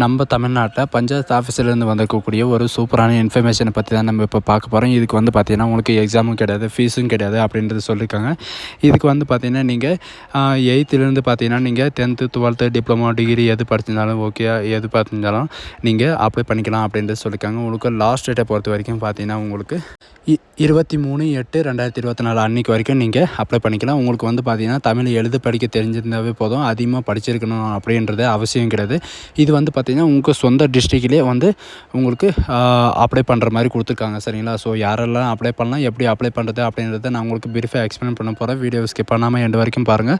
நம்ம தமிழ்நாட்டில் பஞ்சாயத்து ஆஃபீஸிலேருந்து வந்திருக்கக்கூடிய ஒரு சூப்பரான இன்ஃபர்மேஷனை பற்றி தான் நம்ம இப்போ பார்க்க போகிறோம். இதுக்கு வந்து பார்த்திங்கன்னா உங்களுக்கு எக்ஸாமும் கிடையாது, ஃபீஸும் கிடையாது அப்படின்றது சொல்லியிருக்காங்க. இதுக்கு வந்து பார்த்திங்கன்னா நீங்கள் 8th பார்த்திங்கன்னா நீங்கள் 10th 12th டிப்ளமோ டிகிரி எது படிச்சிருந்தாலும் ஓகே, எது பார்த்திருந்தாலும் நீங்கள் அப்ளை பண்ணிக்கலாம் அப்படின்றது சொல்லியிருக்காங்க. உங்களுக்கு லாஸ்ட் டேட்டை பொறுத்த வரைக்கும் பார்த்திங்கன்னா உங்களுக்கு 23/8/2024 அன்றைக்கி வரைக்கும் நீங்கள் அப்ளை பண்ணிக்கலாம். உங்களுக்கு வந்து பார்த்திங்கன்னா தமிழ் எழுத படிக்க தெரிஞ்சிருந்தாவே போதும், அதிகமாக படிச்சிருக்கணும் அப்படின்றது அவசியம் கிடையாது. இது வந்து பார்த்திங்கன்னா உங்கள் சொந்த டிஸ்ட்ரிக்ட்லேயே வந்து உங்களுக்கு அப்ளை பண்ணுற மாதிரி கொடுத்துருக்காங்க. சரிங்களா? ஸோ யாரெல்லாம் அப்ளை பண்ணலாம், எப்படி அப்ளை பண்ணுறது அப்படின்றத நான் உங்களுக்கு பிரீஃபாக எக்ஸ்பிளைன் பண்ண போகிறேன். வீடியோ ஸ்கிப் பண்ணாமல் எண்டு வரைக்கும் பாருங்கள்.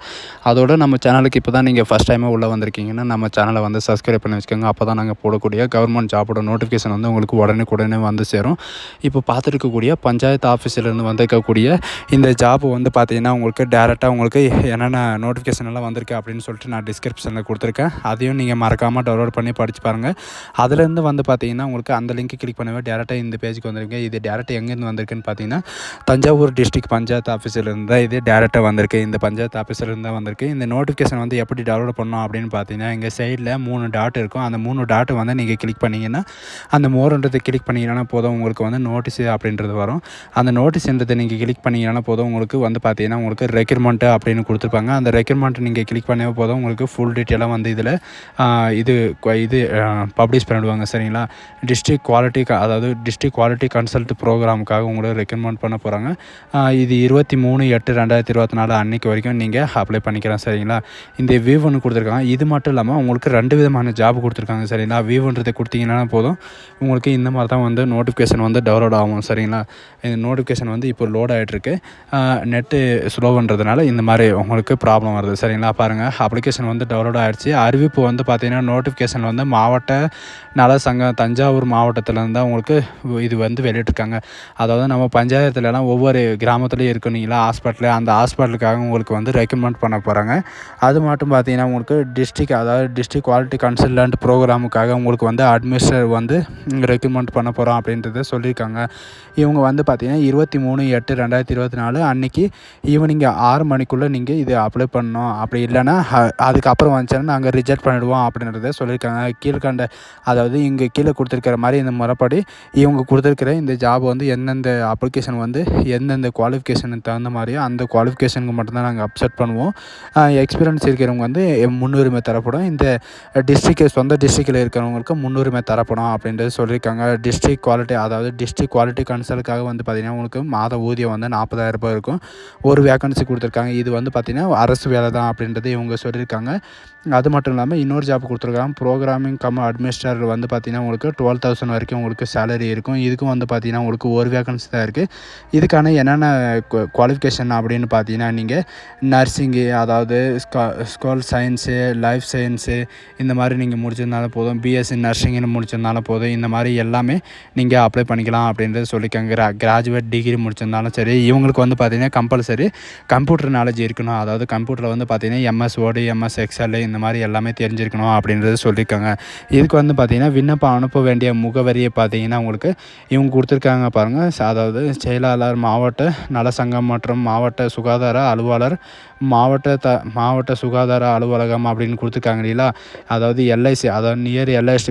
அதோடு நம்ம சேனலுக்கு இப்போ தான் நீங்கள் ஃபஸ்ட் டைமாக உள்ளே வந்திருக்கீங்கன்னா நம்ம சேனலை வந்து சப்ஸ்கிரைப் பண்ணி வச்சுக்கோங்க. அப்போ தான் நாங்கள் போடக்கூடிய கவர்மெண்ட் ஜாபோட நோட்டிஃபிகேஷன் வந்து உங்களுக்கு உடனே வந்து சேரும். இப்போ பார்த்துருக்கக்கூடிய பஞ்சாயத்து ஆஃபீஸிலேருந்து வந்திருக்கக்கூடிய இந்த ஜாப் வந்து பார்த்திங்கன்னா உங்களுக்கு டேரெக்டாக உங்களுக்கு என்னென்ன நோட்டிஃபிகேஷன் எல்லாம் வந்திருக்கு அப்படின்னு சொல்லிட்டு நான் டிஸ்கிரிப்ஷனில் கொடுத்துருக்கேன். அதையும் நீங்கள் மறக்காமல் டவுன்லோட் பண்ணி படித்து பாருங்கள். அதுலேருந்து வந்து பார்த்திங்கன்னா உங்களுக்கு அந்த லிங்க் கிளிக் பண்ணவே டேரெக்டாக இந்த பேஜுக்கு வந்திருக்கு. இது டேரெக்டாக எங்கேருந்து வந்திருக்குன்னு பார்த்தீங்கன்னா தஞ்சாவூர் டிஸ்ட்ரிக்ட் பஞ்சாயத்து ஆஃபீஸிலேருந்து தான் இது டேரெக்டாக வந்திருக்கு. இந்த பஞ்சாயத்து ஆஃபீஸிலேருந்து தான் வந்திருக்கு. இந்த நோட்டிஃபிகேஷன் வந்து எப்படி டவுன்லோட் பண்ணணும் அப்படின்னு பார்த்தீங்கன்னா இங்கே சைடில் 3 டாட் இருக்கும். அந்த 3 டாட்டை வந்து நீங்கள் கிளிக் பண்ணிங்கன்னா அந்த மோர்ன்றதை கிளிக் பண்ணிங்கன்னா போதும், உங்களுக்கு வந்து நோட்டீஸ் அப்படின்றது வரும். அந்த நோட்டீஸ்ன்றதை நீங்கள் கிளிக் பண்ணிங்கன்னா போதும், உங்களுக்கு வந்து பார்த்தீங்கன்னா உங்களுக்கு ரெக்யூர்மெண்ட்டு அப்படின்னு கொடுத்துருப்பாங்க. அந்த ரெக்யூர்மெண்ட்டு நீங்கள் கிளிக் பண்ணவே போதும், உங்களுக்கு ஃபுல் டீட்டெயிலாக வந்து இதில் இது பப்ளிஷ் பண்ணிடுவாங்க. சரிங்களா? டிஸ்ட்ரிக்ட் குவாலிட்டி கன்சல்ட் ப்ரோக்ராமுக்காக உங்களுக்கு ரெக்கமெண்ட் பண்ண போகிறாங்க. இது 23/8/2024 அன்றைக்கி வரைக்கும் நீங்கள் அப்ளை பண்ணிக்கலாம். சரிங்களா? இந்த V1 கொடுத்துருக்காங்க. இது மட்டும் இல்லாமல் உங்களுக்கு 2 விதமான ஜாப் கொடுத்துருக்காங்க. சரிங்களா? V1 கொடுத்தீங்கன்னா போதும், உங்களுக்கு இந்த மாதிரி தான் வந்து நோட்டிஃபிகேஷன் வந்து டவுன்லோட் ஆகும். சரிங்களா? இந்த நோட்டிஃபிகேஷன் வந்து இப்போ லோட் ஆகிட்டுருக்கு. நெட்டு ஸ்லோவன்றதுனால இந்த மாதிரி உங்களுக்கு ப்ராப்ளம் வருது. சரிங்களா? பாருங்கள், அப்ளிகேஷன் வந்து டவுன்லோட் ஆகிடுச்சு. அறிவிப்பு வந்து பார்த்திங்கன்னா நோட்டிஃபிகேஷன் வந்து மாவட்ட நல சங்கம் தஞ்சாவூர் மாவட்டத்திலேருந்து தான் உங்களுக்கு இது வந்து வெளியிட்டிருக்காங்க. அதாவது நம்ம பஞ்சாயத்துலலாம் ஒவ்வொரு கிராமத்துலேயும் இருக்கணுங்களா ஹாஸ்பிட்டலு, அந்த ஹாஸ்பிட்டலுக்காக உங்களுக்கு வந்து ரெக்கமெண்ட் பண்ண போகிறாங்க. அது மட்டும் பார்த்திங்கன்னா உங்களுக்கு டிஸ்ட்ரிக்ட் குவாலிட்டி கன்சல்டன்ட் ப்ரோக்ராமுக்காக உங்களுக்கு வந்து அட்மினிஸ்ட்ரேட்டர் வந்து ரெக்கமெண்ட் பண்ண போகிறோம் அப்படின்றத சொல்லியிருக்காங்க. இவங்க வந்து பார்த்திங்கன்னா 23/8/2024 அன்றைக்கி ஈவினிங் 6 மணிக்குள்ளே நீங்கள் இது அப்ளை பண்ணணும். அப்படி இல்லைன்னா அதுக்கப்புறம் வந்துச்சுன்னா நாங்கள் ரிஜெக்ட் பண்ணிவிடுவோம் அப்படின்றத சொல்லியிருக்காங்க. கீழ்கண்ட அதாவது இங்கே கீழே கொடுத்துருக்கிற மாதிரி இந்த முறைப்படி இவங்க கொடுத்துருக்கிற இந்த ஜாப் வந்து எந்தெந்த அப்ளிகேஷன் வந்து எந்தெந்த குவாலிஃபிகேஷனுக்கு தகுந்த மாதிரியோ அந்த குவாலிஃபிகேஷனுக்கு மட்டும்தான் நாங்கள் அப்செட் பண்ணுவோம். எக்ஸ்பீரியன்ஸ் இருக்கிறவங்க வந்து முன்னுரிமை தரப்படும். இந்த சொந்த டிஸ்ட்ரிக்டில் இருக்கிறவங்களுக்கு முன்னுரிமை தரப்படும் அப்படின்றது சொல்லியிருக்காங்க. டிஸ்ட்ரிக்ட் குவாலிட்டி கன்சல்ட்டுக்காக வந்து பார்த்திங்கன்னா உங்களுக்கு மாத ஊதியம் வந்து 40,000 இருக்கும். ஒரு வேக்கன்சி கொடுத்துருக்காங்க. இது வந்து பார்த்திங்கன்னா அரசு வேலை தான் அப்படின்றது இவங்க சொல்லியிருக்காங்க. அது மட்டும் இல்லாமல் இன்னொரு ஜாப் கொடுத்துருக்காங்க. ப்ரோக்ராமிங் அட்மினிஸ்ட்ரேட்டர் வந்து பார்த்திங்கன்னா உங்களுக்கு 12,000 வரைக்கும் உங்களுக்கு சேலரி இருக்கும். இதுக்கும் வந்து பார்த்திங்கன்னா உங்களுக்கு ஒரு வேக்கன்சி தான் இருக்குது. இதுக்கான என்னென்ன குவாலிஃபிகேஷன் அப்படின்னு பார்த்தீங்கன்னா நீங்கள் நர்சிங்கு, அதாவது ஸ்கூல் சயின்ஸு, லைஃப் சயின்ஸு இந்த மாதிரி நீங்கள் முடிச்சிருந்தாலும் போதும், பிஎஸ்சி நர்சிங்னு முடிச்சிருந்தாலும் போதும், இந்த மாதிரி எல்லாமே நீங்கள் அப்ளை பண்ணிக்கலாம் அப்படின்றது சொல்லியிருக்காங்க. கிராஜுவேட் டிகிரி முடிச்சிருந்தாலும் சரி, இவங்களுக்கு வந்து பார்த்திங்கன்னா கம்பல்சரி கம்ப்யூட்டர் நாலேஜ் இருக்கணும். அதாவது கம்ப்யூட்டரில் வந்து பார்த்திங்கன்னா MS Word, MS Excel இந்த மாதிரி எல்லாமே தெரிஞ்சிருக்கணும் அப்படின்றது சொல்லியிருக்காங்க. இதுக்கு வந்து பார்த்திங்கன்னா விண்ணப்பம் அனுப்ப வேண்டிய முகவரியை பார்த்திங்கன்னா உங்களுக்கு இவங்க கொடுத்துருக்காங்க பாருங்கள். அதாவது செயலாளர், மாவட்ட நலசங்கம் மற்றும் மாவட்ட சுகாதார அலுவலர், மாவட்ட சுகாதார அலுவலகம் அப்படின்னு கொடுத்துருக்காங்க இல்லைங்களா? அதாவது LIC, அதாவது நியர் LIC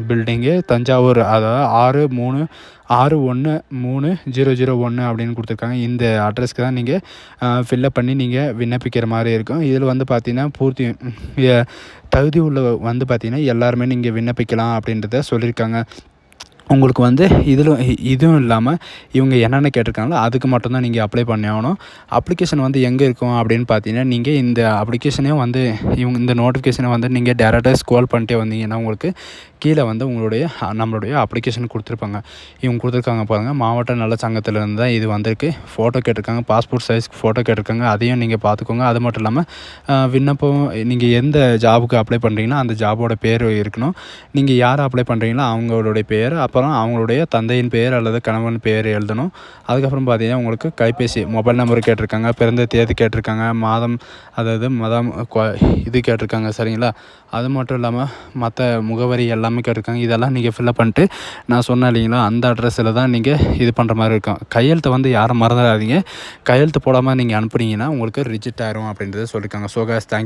பில்டிங்கு, தஞ்சாவூர், அதாவது 61301 அப்படின்னு கொடுத்துருக்காங்க. இந்த அட்ரஸ்க்கு தான் நீங்கள் ஃபில்லப் பண்ணி நீங்கள் விண்ணப்பிக்கிற மாதிரி இருக்கும். இதில் வந்து பார்த்திங்கன்னா தகுதி உள்ள வந்து பார்த்திங்கன்னா எல்லாருமே நீங்கள் விண்ணப்பிக்கலாம் அப்படின்றத சொல்லியிருக்காங்க. உங்களுக்கு வந்து இதுவும் இல்லாமல் இவங்க என்னென்ன கேட்டிருக்காங்களோ அதுக்கு மட்டும்தான் நீங்கள் அப்ளை பண்ணி ஆகணும். அப்ளிகேஷன் வந்து எங்கே இருக்கும் அப்படின்னு பார்த்தீங்கன்னா நீங்கள் இந்த அப்ளிகேஷனே வந்து இந்த நோட்டிஃபிகேஷனை வந்து நீங்கள் டேரெக்டாக ஸ்க்ரோல் பண்ணிட்டே வந்தீங்கன்னா உங்களுக்கு கீழே வந்து நம்மளுடைய அப்ளிகேஷன் கொடுத்துருப்பாங்க. இவங்க கொடுத்துருக்காங்க பாருங்கள், மாவட்ட நல சங்கத்திலேருந்து தான் இது வந்திருக்கு. ஃபோட்டோ கேட்டிருக்காங்க, பாஸ்போர்ட் சைஸ்க்கு ஃபோட்டோ கேட்டிருக்காங்க. அதையும் நீங்கள் பார்த்துக்கோங்க. அது மட்டும் இல்லாமல் விண்ணப்பம் நீங்கள் எந்த ஜாபுக்கு அப்ளை பண்ணுறீங்களோ அந்த ஜாபோட பேர் இருக்கணும். நீங்கள் யார் அப்ளை பண்ணுறீங்களோ அவங்களுடைய பேர், அப்புறம் அவங்களுடைய தந்தையின் பெயர் அல்லது கணவன் பெயர் எழுதணும். அதுக்கப்புறம் பார்த்தீங்கன்னா உங்களுக்கு கைபேசி மொபைல் நம்பர் கேட்டிருக்காங்க, பிறந்த தேதி கேட்டிருக்காங்க, மதம் இது கேட்டிருக்காங்க. சரிங்களா? அது மட்டும் இல்லாமல் மற்ற முகவரி எல்லாமே கேட்டிருக்காங்க. இதெல்லாம் நீங்கள் ஃபில்லப் பண்ணிட்டு நான் சொன்னேன் இல்லைங்களா, அந்த அட்ரஸில் தான் நீங்கள் இது பண்ணுற மாதிரி இருக்கும். கையெழுத்தை வந்து யாரும் மறந்துடாதீங்க. கையெழுத்து போடாமல் நீங்கள் அனுப்புனீங்கன்னா உங்களுக்கு ரிஜெக்ட் ஆயிரும் அப்படின்றத சொல்லியிருக்காங்க. So guys, thank you.